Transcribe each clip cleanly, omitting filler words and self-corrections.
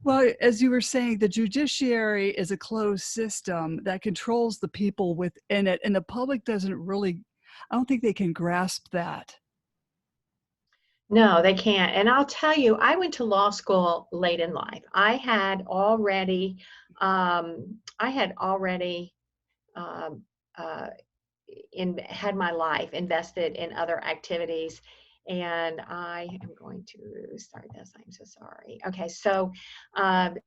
Well, as you were saying, the judiciary is a closed system that controls the people within it, and the public doesn't really, I don't think they can grasp that. No, they can't. And I'll tell you, I went to law school late in life. I had already um, uh, had my life invested in other activities. And I am going to start this. I'm so sorry. Okay, so um,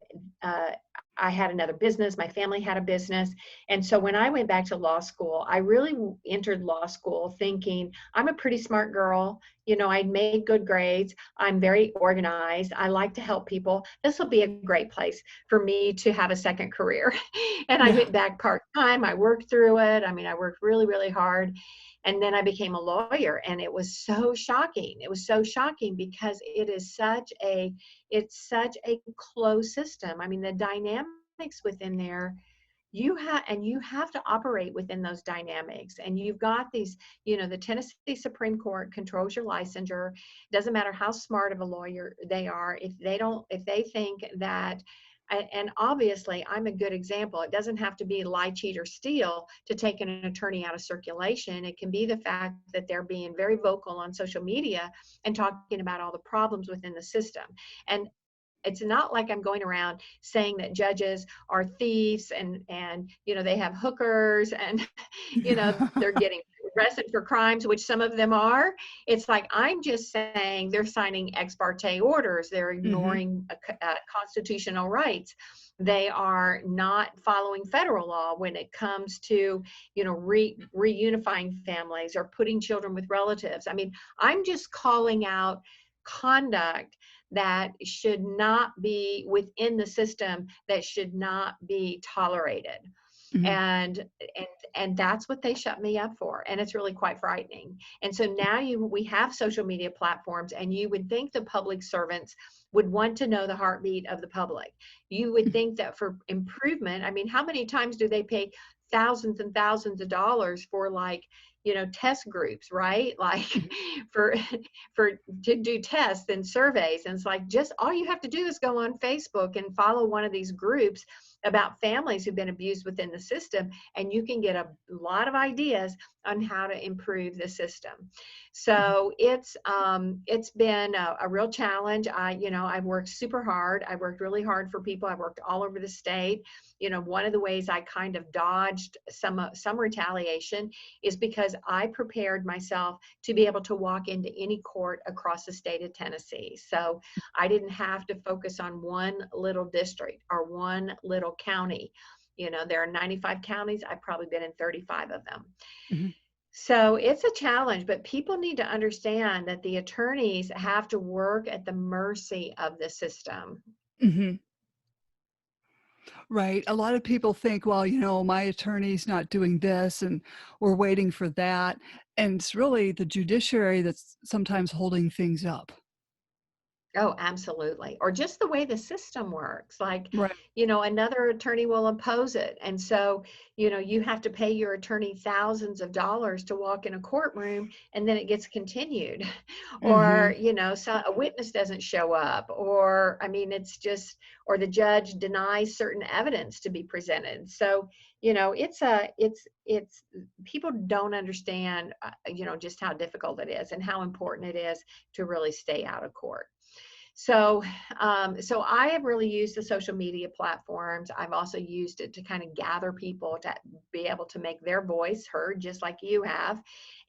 uh, I had another business. My family had a business. And so when I went back to law school, I really entered law school thinking I'm a pretty smart girl. You know, I made good grades. I'm very organized. I like to help people. This will be a great place for me to have a second career. And I Yeah. went back part-time. I worked through it. I mean, I worked really, really hard. And then I became a lawyer, and it was so shocking. It was so shocking because it's such a closed system. I mean, the dynamics within there, you have to operate within those dynamics. And you've got these, you know, the Tennessee Supreme Court controls your licensure. Doesn't matter how smart of a lawyer they are, if they think that, and obviously I'm a good example. It doesn't have to be lie, cheat, or steal to take an attorney out of circulation. It can be the fact that they're being very vocal on social media and talking about all the problems within the system. And it's not like I'm going around saying that judges are thieves and you know, they have hookers and you know, they're getting arrested for crimes, which some of them are. It's like I'm just saying they're signing ex parte orders, they're Hmm. ignoring constitutional rights, they are not following federal law when it comes to, you know, reunifying families or putting children with relatives. I mean, I'm just calling out conduct that should not be within the system, that should not be tolerated. Hmm. and and and that's what they shut me up for, and it's really quite frightening. And so now we have social media platforms, and you would think the public servants would want to know the heartbeat of the public. You would think that for improvement, I mean, how many times do they pay thousands and thousands of dollars for, like, you know, test groups, right? Like for for to do tests and surveys. And it's like, just all you have to do is go on Facebook and follow one of these groups about families who've been abused within the system, and you can get a lot of ideas on how to improve the system. So it's been a real challenge. I've worked super hard. I worked really hard for people. I worked all over the state. You know, one of the ways I kind of dodged some retaliation is because I prepared myself to be able to walk into any court across the state of Tennessee. So I didn't have to focus on one little district or one little county. You know, there are 95 counties. I've probably been in 35 of them. Hmm. So it's a challenge, but people need to understand that the attorneys have to work at the mercy of the system. Hmm. Right. A lot of people think, well, my attorney's not doing this and we're waiting for that. And it's really the judiciary that's sometimes holding things up. Oh, absolutely. Or just the way the system works. Like, Right. you know, another attorney will oppose it. And so, you know, you have to pay your attorney thousands of dollars to walk in a courtroom, and then it gets continued. Or, Hmm. you know, so a witness doesn't show up. Or, I mean, it's just, or the judge denies certain evidence to be presented. So, you know, it's, people don't understand, you know, just how difficult it is and how important it is to really stay out of court. So, so I have really used the social media platforms. I've also used it to kind of gather people to be able to make their voice heard, just like you have,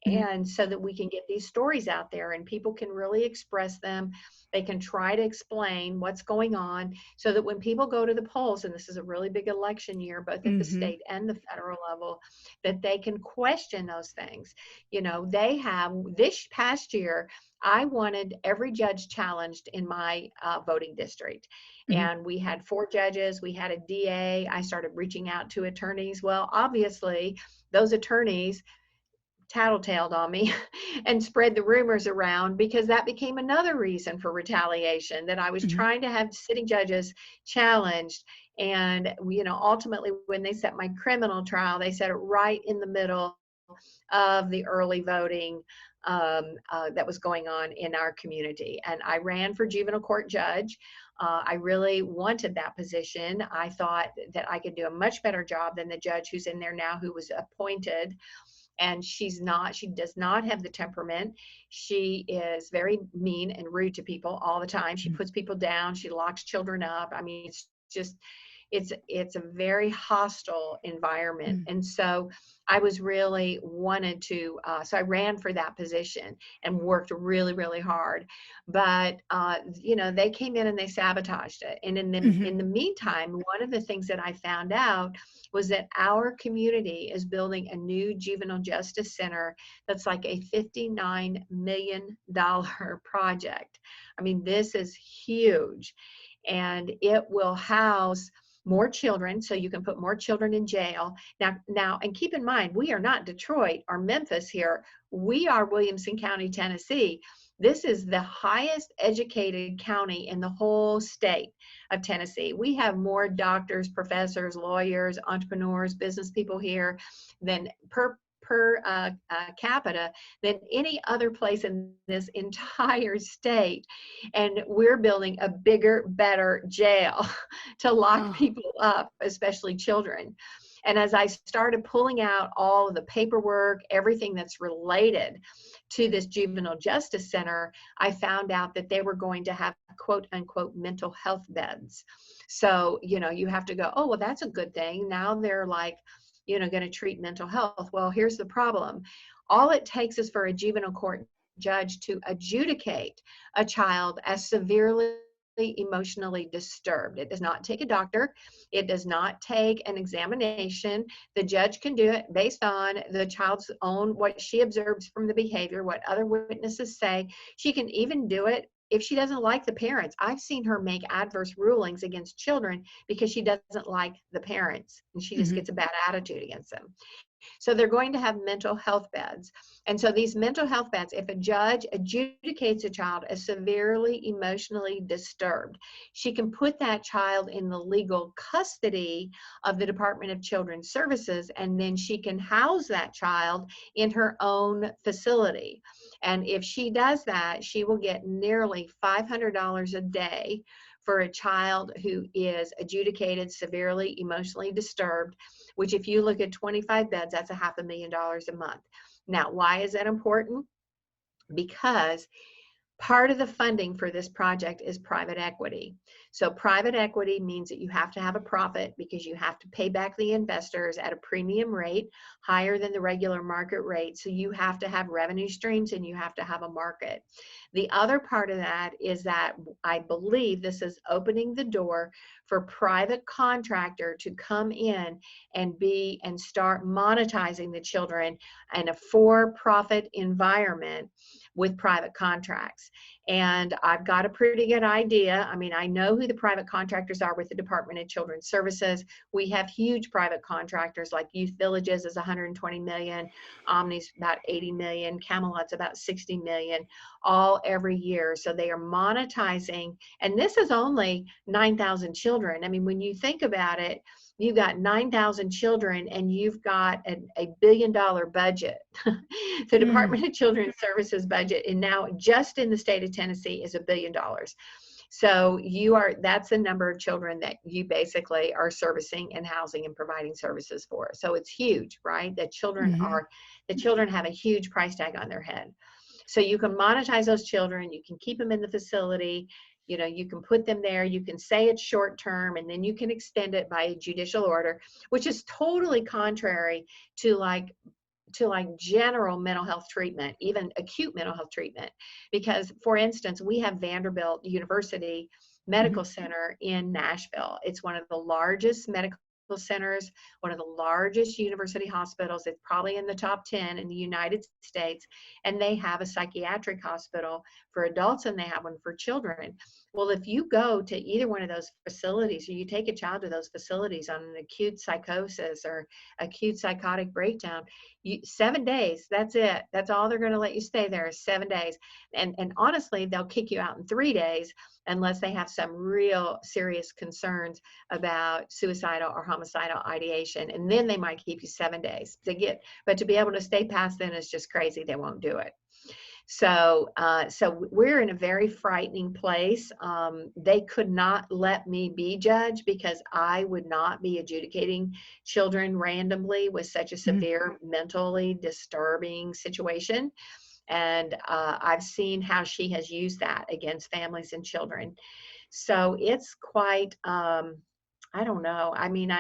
Hmm. and so that we can get these stories out there and people can really express them. They can try to explain what's going on, so that when people go to the polls, and this is a really big election year, both at the Hmm. state and the federal level, that they can question those things. You know, they have this past year, I wanted every judge challenged in my voting district. Hmm. And we had 4 judges, we had a DA. I started reaching out to attorneys. Well, obviously, those attorneys tattletaled on me and spread the rumors around, because that became another reason for retaliation, that I was Hmm. trying to have sitting judges challenged. And, you know, ultimately, when they set my criminal trial, they set it right in the middle of the early voting that was going on in our community. And I ran for juvenile court judge. I really wanted that position. I thought that I could do a much better job than the judge who's in there now, who was appointed. And she does not have the temperament. She is very mean and rude to people all the time. She puts people down. She locks children up. I mean, it's just, it's a very hostile environment. Mm. And so I was really wanted to, so I ran for that position and worked really, really hard. But, you know, they came in and they sabotaged it. And in the meantime, one of the things that I found out was that our community is building a new juvenile justice center that's like a $59 million project. I mean, this is huge. And it will house more children, so you can put more children in jail. Now, and keep in mind, we are not Detroit or Memphis here. We are Williamson County, Tennessee. This is the highest educated county in the whole state of Tennessee. We have more doctors, professors, lawyers, entrepreneurs, business people here than per capita than any other place in this entire state. And we're building a bigger, better jail to lock Oh, people up, especially children. And as I started pulling out all of the paperwork, everything that's related to this juvenile justice center, I found out that they were going to have quote unquote mental health beds. So, you know, you have to go, oh, well, that's a good thing. Now they're like, you know, going to treat mental health. Well, here's the problem. All it takes is for a juvenile court judge to adjudicate a child as severely emotionally disturbed. It does not take a doctor. It does not take an examination. The judge can do it based on the child's own, what she observes from the behavior, what other witnesses say. She can even do it if she doesn't like the parents. I've seen her make adverse rulings against children because she doesn't like the parents and she just gets a bad attitude against them. So they're going to have mental health beds. And so these mental health beds, if a judge adjudicates a child as severely emotionally disturbed, she can put that child in the legal custody of the Department of Children's Services, and then she can house that child in her own facility. And if she does that, she will get nearly $500 a day for a child who is adjudicated severely emotionally disturbed, which if you look at 25 beds, that's $500,000 a month. Now, why is that important? Because part of the funding for this project is private equity. So private equity means that you have to have a profit because you have to pay back the investors at a premium rate, higher than the regular market rate. So you have to have revenue streams and you have to have a market. The other part of that is that I believe this is opening the door for private contractor to come in and start monetizing the children in a for-profit environment with private contracts. And I've got a pretty good idea. I mean, I know who the private contractors are with the Department of Children's Services. We have huge private contractors like Youth Villages is 120 million, Omni's about 80 million, Camelot's about 60 million, all every year. So they are monetizing, and this is only 9,000 children. I mean, when you think about it, you've got 9,000 children and you've got a $1 billion budget. The Department of Children's Services budget, and now just in the state of Tennessee, is $1 billion. So that's the number of children that you basically are servicing and housing and providing services for. So it's huge, right? The children have a huge price tag on their head. So you can monetize those children, you can keep them in the facility, you know, you can put them there, you can say it's short term, and then you can extend it by a judicial order, which is totally contrary to like general mental health treatment, even acute mental health treatment. Because, for instance, we have Vanderbilt University Medical Center in Nashville. It's one of the largest medical centers, one of the largest university hospitals. It's probably in the top 10 in the United States. And they have a psychiatric hospital for adults and they have one for children. Well, if you go to either one of those facilities, or you take a child to those facilities on an acute psychosis or acute psychotic breakdown, 7 days, that's it. That's all they're going to let you stay there is 7 days. And honestly, they'll kick you out in 3 days unless they have some real serious concerns about suicidal or homicidal ideation. And then they might keep you 7 days but to be able to stay past then is just crazy. They won't do it. So we're in a very frightening place. They could not let me be judge because I would not be adjudicating children randomly with such a Mhm. severe mentally disturbing situation. And I've seen how she has used that against families and children. So it's quite, I don't know. I mean,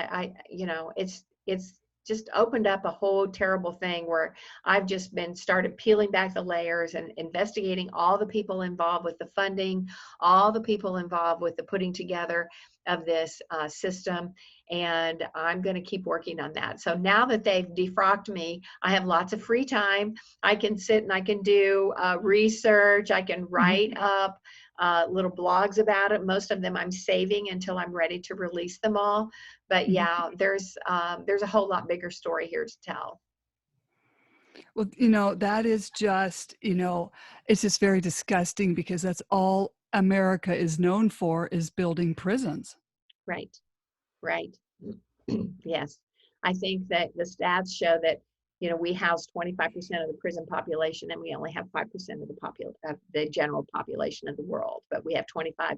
it's just opened up a whole terrible thing where I've just been started peeling back the layers and investigating all the people involved with the funding, all the people involved with the putting together of this system. And I'm going to keep working on that. So now that they've defrocked me, I have lots of free time. I can sit and I can do research. I can Mhm. write up little blogs about it. Most of them I'm saving until I'm ready to release them all. But Mhm. yeah, there's a whole lot bigger story here to tell. Well, that is just, it's just very disgusting because that's all America is known for is building prisons. Right, right. Yes. I think that the stats show that, we house 25% of the prison population and we only have 5% of of the general population of the world, but we have 25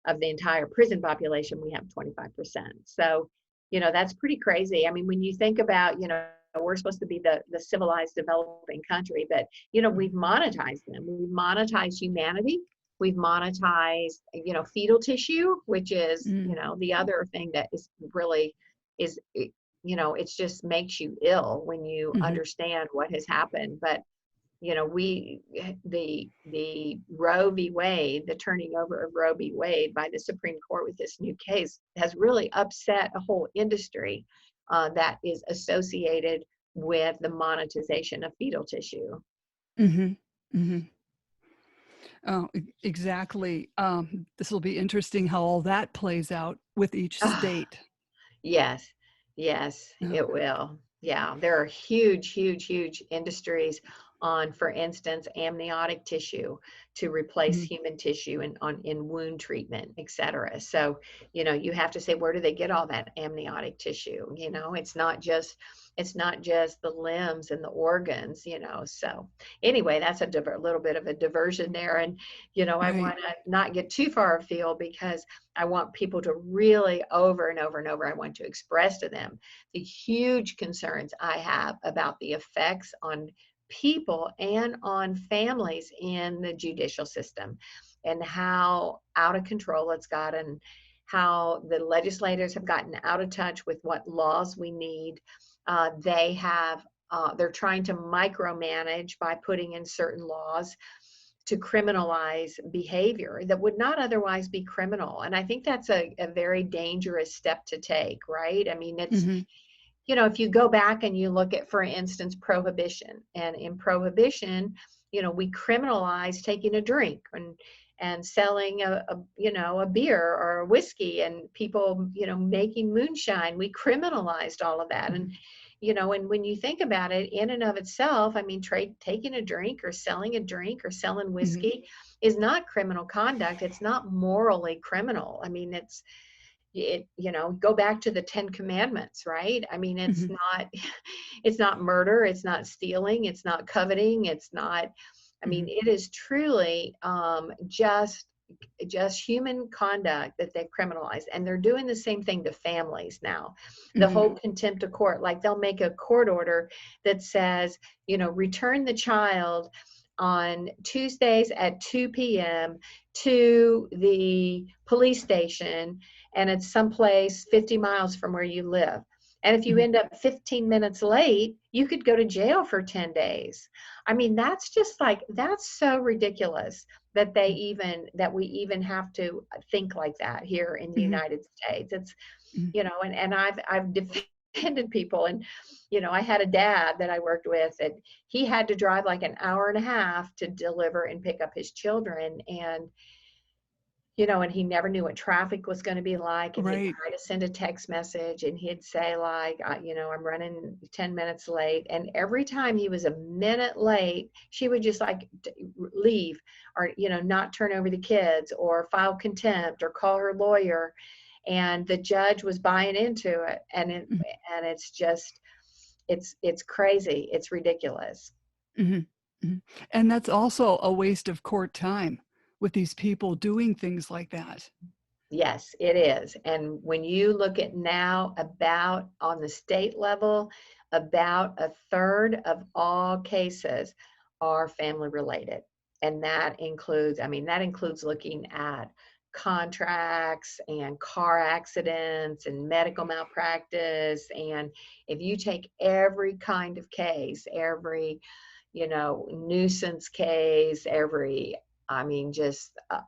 of the entire prison population, we have 25%. So, that's pretty crazy. I mean, when you think about, we're supposed to be the civilized developing country, but, we've monetized them. We've monetized humanity. We've monetized, fetal tissue, which is, Mm. the other thing that is really is, it just makes you ill when you Mhm. understand what has happened. But we the Roe v. Wade, the turning over of Roe v. Wade by the Supreme Court with this new case has really upset a whole industry that is associated with the monetization of fetal tissue. Mhm. Mhm. Oh, exactly. This will be interesting how all that plays out with each state. Yes, yes, Oh. it will. Yeah, there are huge, huge, huge industries on, for instance, amniotic tissue to replace Mhm. human tissue in wound treatment, et cetera. So, you have to say, where do they get all that amniotic tissue? It's not just the limbs and the organs. So anyway, that's a little bit of a diversion there. And, I Right. want to not get too far afield because I want people to really over and over and over, I want to express to them the huge concerns I have about the effects on people and on families in the judicial system and how out of control it's gotten, how the legislators have gotten out of touch with what laws we need. They're trying to micromanage by putting in certain laws to criminalize behavior that would not otherwise be criminal. And I think that's a very dangerous step to take, right? I mean, Mhm. if you go back and you look at, for instance, prohibition, and in prohibition, we criminalize taking a drink and selling a beer or a whiskey, and people, making moonshine. We criminalized all of that. And Mhm. and when you think about it, in and of itself, I mean, taking a drink or selling a drink or selling Mhm. whiskey is not criminal conduct. It's not morally criminal. I mean, go back to the 10 commandments, right? I mean, it's Mhm. not it's not murder, it's not stealing, it's not coveting, it's not, I mean, Mhm. it is truly just human conduct that they've criminalized. And they're doing the same thing to families now. The Mhm. whole contempt of court, like they'll make a court order that says, return the child on Tuesdays at 2 p.m. to the police station, and it's someplace 50 miles from where you live. And if you Mhm. end up 15 minutes late, you could go to jail for 10 days. I mean, that's so ridiculous that we even have to think like that here in the Mhm. United States. It's, Mhm. and I've defended people. And, I had a dad that I worked with, and he had to drive like an hour and a half to deliver and pick up his children. And he never knew what traffic was going to be like. And he'd Right. try to send a text message and he'd say, like, I'm running 10 minutes late. And every time he was a minute late, she would just like leave, or, not turn over the kids or file contempt or call her lawyer. And the judge was buying into it. And it's just, it's crazy. It's ridiculous. Mhm. Mhm. And that's also a waste of court time with these people doing things like that. Yes, it is. And when you look at now, about on the state level, about a third of all cases are family related. And that includes, I mean, that includes looking at contracts and car accidents and medical malpractice. And if you take every kind of case, every, nuisance case, every, I mean, just uh,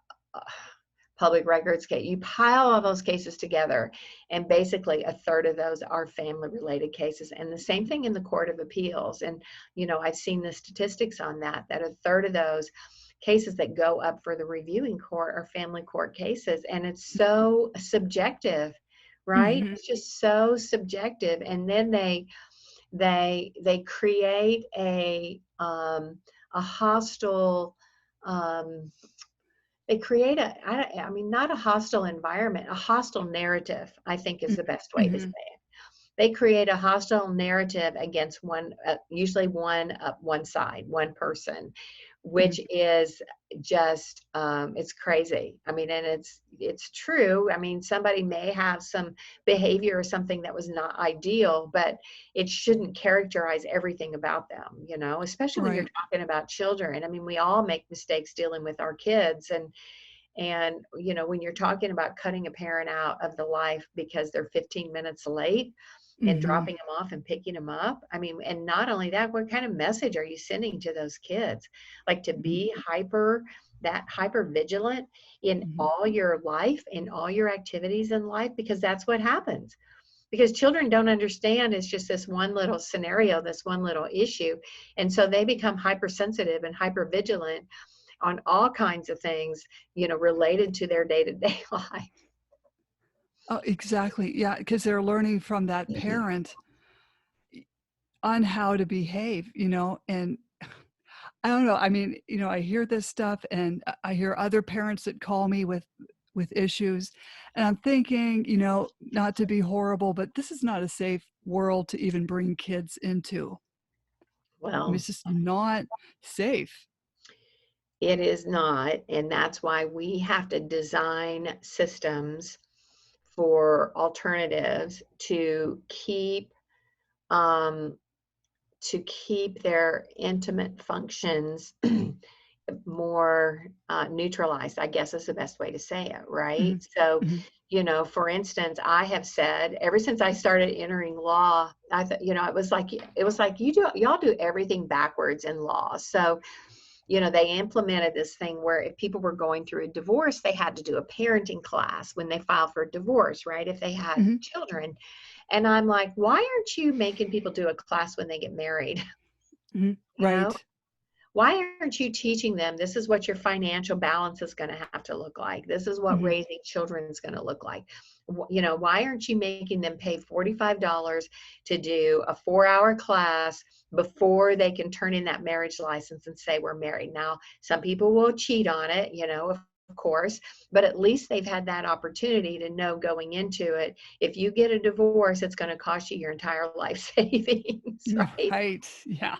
public records case. You pile all those cases together, and basically a third of those are family related cases. And the same thing in the Court of Appeals. And, I've seen the statistics on that, that a third of those cases that go up for the reviewing court are family court cases. And it's so subjective, right? Mhm. It's just so subjective. And then they create a hostile, um, they create I mean, not a hostile environment, a hostile narrative, I think is Mm. the best way to say Mhm. it. They create a hostile narrative against one, usually one side, one person, Mhm. which is just, it's crazy. I mean, and it's true. I mean, somebody may have some behavior or something that was not ideal, but it shouldn't characterize everything about them, especially when you're Right. talking about children. I mean, we all make mistakes dealing with our kids, and when you're talking about cutting a parent out of the life because they're 15 minutes late and Mhm. dropping them off and picking them up, I mean, and not only that, what kind of message are you sending to those kids? Like, to Mhm. be hyper vigilant in Mhm. all your life, in all your activities in life, because that's what happens. Because children don't understand, it's just this one little scenario, this one little issue, and so they become hypersensitive and hyper vigilant on all kinds of things, related to their day-to-day life. Oh, exactly. Yeah, because 'cause they're learning from that parent on how to behave, and I don't know, I mean, I hear this stuff and I hear other parents that call me with issues, and I'm thinking, not to be horrible, but this is not a safe world to even bring kids into. I mean, Well, it's just not safe. it is not, and that's why we have to design systems for alternatives um, to keep their intimate functions more neutralized, I guess is the best way to say it, right? Mhm, So, mhm, for instance, I have said ever since I started entering law, I thought, it was like y'all do everything backwards in law. So, they implemented this thing where if people were going through a divorce, they had to do a parenting class when they filed for a divorce, right? If they had mhm, children. And I'm like, why aren't you making people do a class when they get married? mhm, You know? right. Why aren't you teaching them this is what your financial balance is going to have to look like? This is what Mhm, raising children is going to look like. Why aren't you making them pay $45 to do a 4-hour class before they can turn in that marriage license and say we're married? Now, some people will cheat on it, of course, but at least they've had that opportunity to know going into it. If you get a divorce, it's going to cost you your entire life savings, right? right, yeah.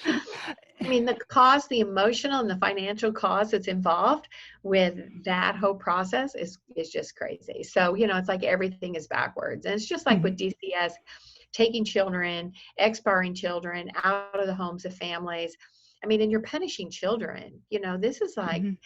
I mean, the cost, the emotional and the financial cost that's involved with that whole process is just crazy. So, it's like everything is backwards. And it's just like Mhm, with DCS, taking children, expiring children out of the homes of families. I mean, and you're punishing children. This is like, mhm,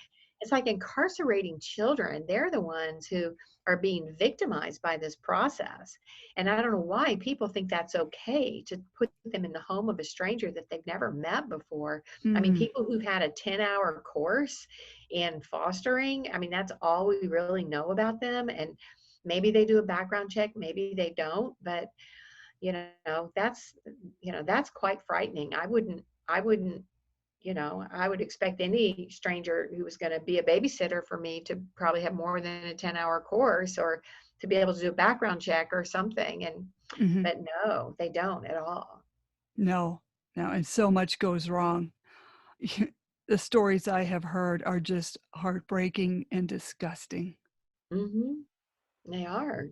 it's like incarcerating children. They're the ones who are being victimized by this process. And I don't know why people think that's okay to put them in the home of a stranger that they've never met before. I mean, mm, people who've had a 10-hour course in fostering, I mean, that's all we really know about them. And maybe they do a background check, maybe they don't, but that's quite frightening. I would expect any stranger who was going to be a babysitter for me to probably have more than a 10-hour course or to be able to do a background check or something. mhm. But no, they don't at all. No, no, and so much goes wrong. The stories I have heard are just heartbreaking and disgusting. Hmm. They are.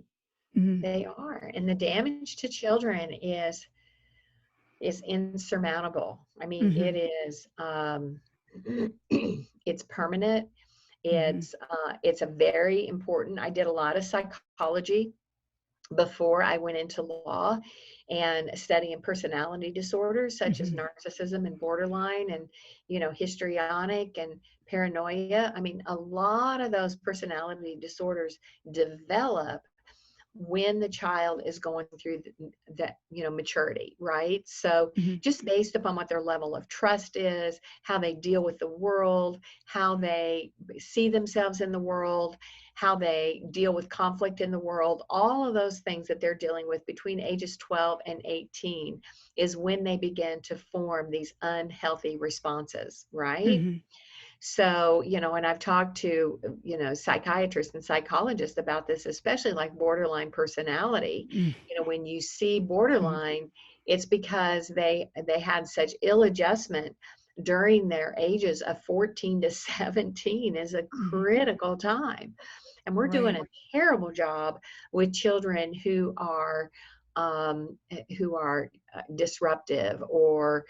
Mhm, They are. And the damage to children is is insurmountable. I mean, Mhm. it is, it's permanent. Mhm. It's a very important. I did a lot of psychology before I went into law and studying personality disorders such as Mhm. narcissism and borderline and, histrionic and paranoia. I mean, a lot of those personality disorders develop when the child is going through that, maturity, right? So Mhm. just based upon what their level of trust is, how they deal with the world, how they see themselves in the world, how they deal with conflict in the world, all of those things that they're dealing with between ages 12 and 18 is when they begin to form these unhealthy responses, right? Mhm. So, and I've talked to, psychiatrists and psychologists about this, especially like borderline personality. Mm. When you see Mhm. borderline, it's because they had such ill adjustment during their ages of 14 to 17 is a Mhm. critical time. And we're doing Right. a terrible job with children who are disruptive or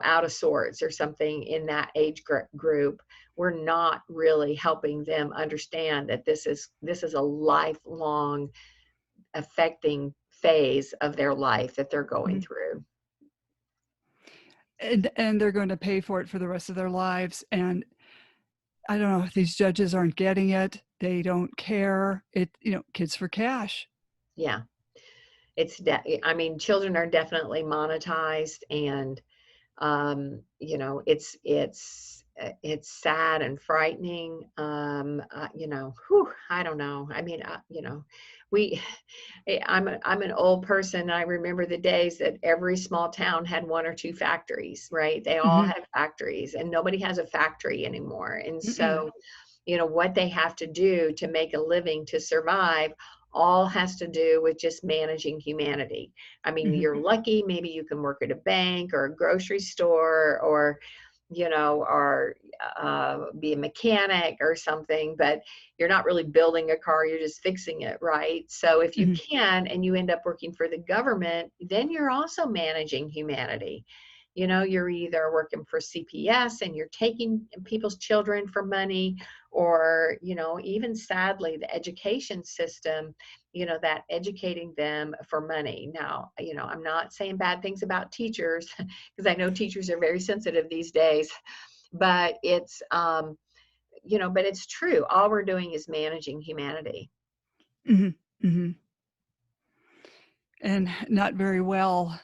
out of sorts or something in that age group. We're not really helping them understand that this is a lifelong affecting phase of their life that they're going Mhm. through. And they're going to pay for it for the rest of their lives, and I don't know if these judges aren't getting it. They don't care. Kids for cash. Yeah, I mean, children are definitely monetized, and it's sad and frightening. I don't know. I mean, we I'm an old person. I remember the days that every small town had one or two factories, right? They all Mhm. had factories, and nobody has a factory anymore. And Mm-mm. so, what they have to do to make a living to survive all has to do with just managing humanity. I mean, Mhm. you're lucky, maybe you can work at a bank or a grocery store or, or be a mechanic or something, but you're not really building a car, you're just fixing it, right? So if you Mhm. can and you end up working for the government, then you're also managing humanity. You're either working for CPS and you're taking people's children for money, or, even sadly, the education system, that educating them for money. Now, I'm not saying bad things about teachers because I know teachers are very sensitive these days, but but it's true. All we're doing is managing humanity. Mhm. Mhm. And not very well.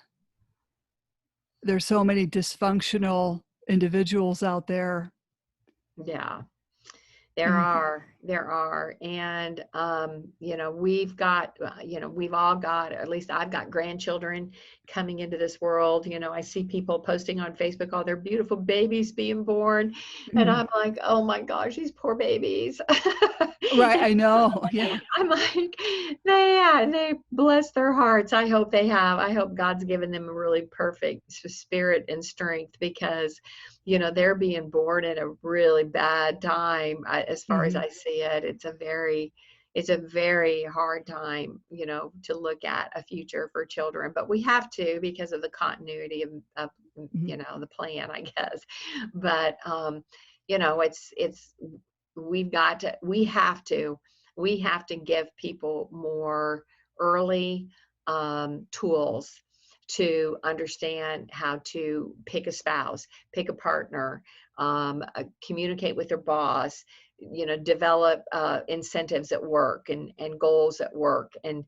There's so many dysfunctional individuals out there. Yeah. There Mhm. are, there are, and we've all got, at least I've got grandchildren coming into this world. I see people posting on Facebook all their beautiful babies being born, and Mhm. I'm like, oh my gosh, these poor babies. Right, I know. Yeah. I'm like, they bless their hearts. I hope God's given them a really perfect spirit and strength because, they're being born at a really bad time. As far as Mhm. I see it, it's a very hard time, to look at a future for children, but we have to because of the continuity of Mhm. the plan, I guess. But, it's we have to give people more early tools to understand how to pick a spouse, pick a partner, communicate with their boss, develop incentives at work and goals at work, and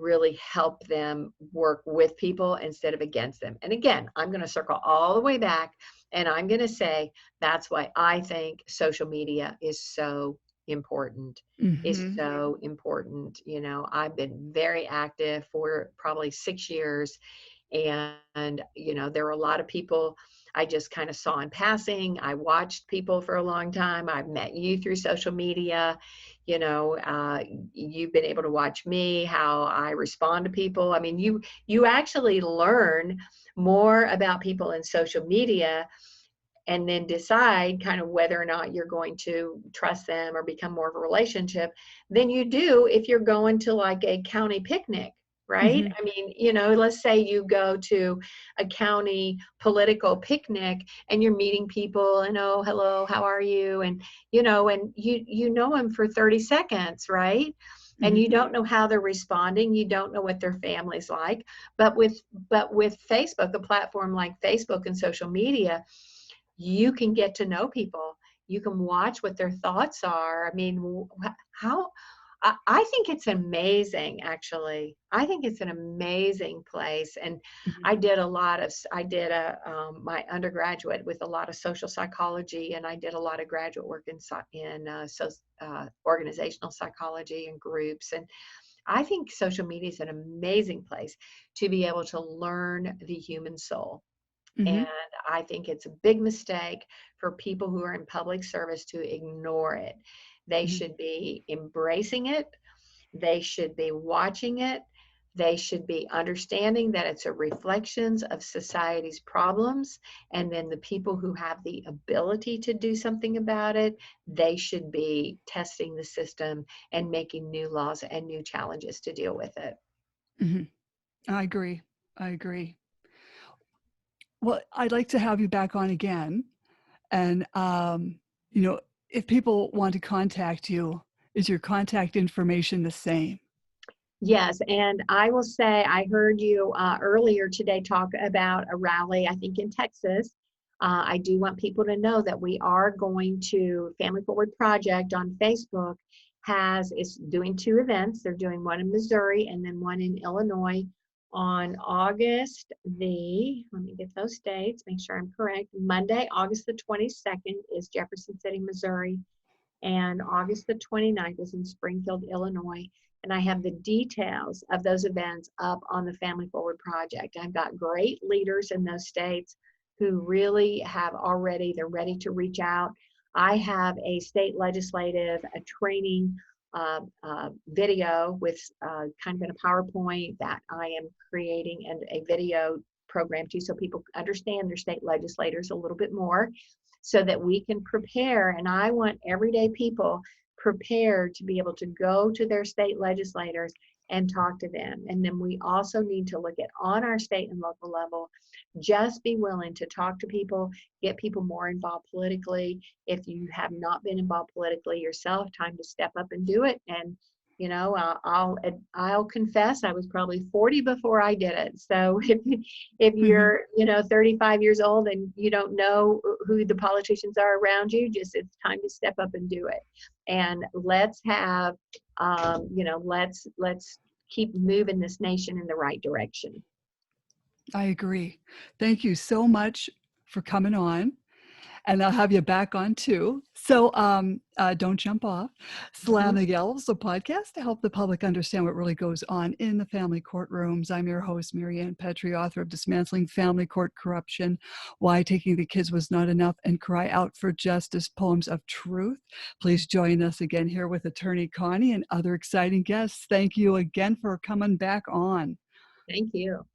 really help them work with people instead of against them. And again, I'm going to circle all the way back, and I'm going to say that's why I think social media is so important. Is Mhm. so important. I've been very active for probably 6 years, and there were a lot of people I just kind of saw in passing. I watched people for a long time. I've met you through social media. You've been able to watch me, how I respond to people. I mean, you actually learn more about people in social media and then decide kind of whether or not you're going to trust them or become more of a relationship than you do if you're going to like a county picnic, right? Mhm. I mean, you know, let's say you go to a county political picnic and you're meeting people and, oh, hello, how are you? And, you know, and you know them for 30 seconds, right? And Mhm. you don't know how they're responding. You don't know what their family's like. But with Facebook, a platform like Facebook and social media, you can get to know people. You can watch what their thoughts are. I mean, how I think it's amazing, actually. I think it's an amazing place. And Mhm. I did my undergraduate with a lot of social psychology, and I did a lot of graduate work in organizational psychology and groups. And I think social media is an amazing place to be able to learn the human soul. And Mhm. I think it's a big mistake for people who are in public service to ignore it. They Mhm. should be embracing it. They should be watching it. They should be understanding that it's a reflection of society's problems. And then the people who have the ability to do something about it, they should be testing the system and making new laws and new challenges to deal with it. Mhm. I agree. I agree. Well, I'd like to have you back on again. And, you know, if people want to contact you, is your contact information the same? Yes, and I will say I heard you earlier today talk about a rally, I think in Texas. I do want people to know that we are going to Family Forward Project on Facebook is doing two events. They're doing one in Missouri and then one in Illinois on let me get those dates, make sure I'm correct. Monday, August the 22nd is Jefferson City, Missouri, and August the 29th is in Springfield, Illinois. And I have the details of those events up on the Family Forward Project. I've got great leaders in those states who really have already, they're ready to reach out. I have a state legislative, a training video with kind of in a PowerPoint that I am creating, and a video program too, so people understand their state legislators a little bit more, so that we can prepare. And I want everyday people prepared to be able to go to their state legislators and talk to them. And then we also need to look at on our state and local level, just be willing to talk to people, get people more involved politically. If you have not been involved politically yourself, time to step up and do it. And you know, I'll confess I was probably 40 before I did it. So if Mhm. you're, you know, 35 years old and you don't know who the politicians are around you, just it's time to step up and do it. And let's have, you know, let's keep moving this nation in the right direction. I agree. Thank you so much for coming on, and I'll have you back on too. So, don't jump off. Slam Mhm. the Gavel, a podcast to help the public understand what really goes on in the family courtrooms. I'm your host, Maryann Petri, author of Dismantling Family Court Corruption, Why Taking the Kids Was Not Enough, and Cry Out for Justice, Poems of Truth. Please join us again here with Attorney Connie and other exciting guests. Thank you again for coming back on. Thank you.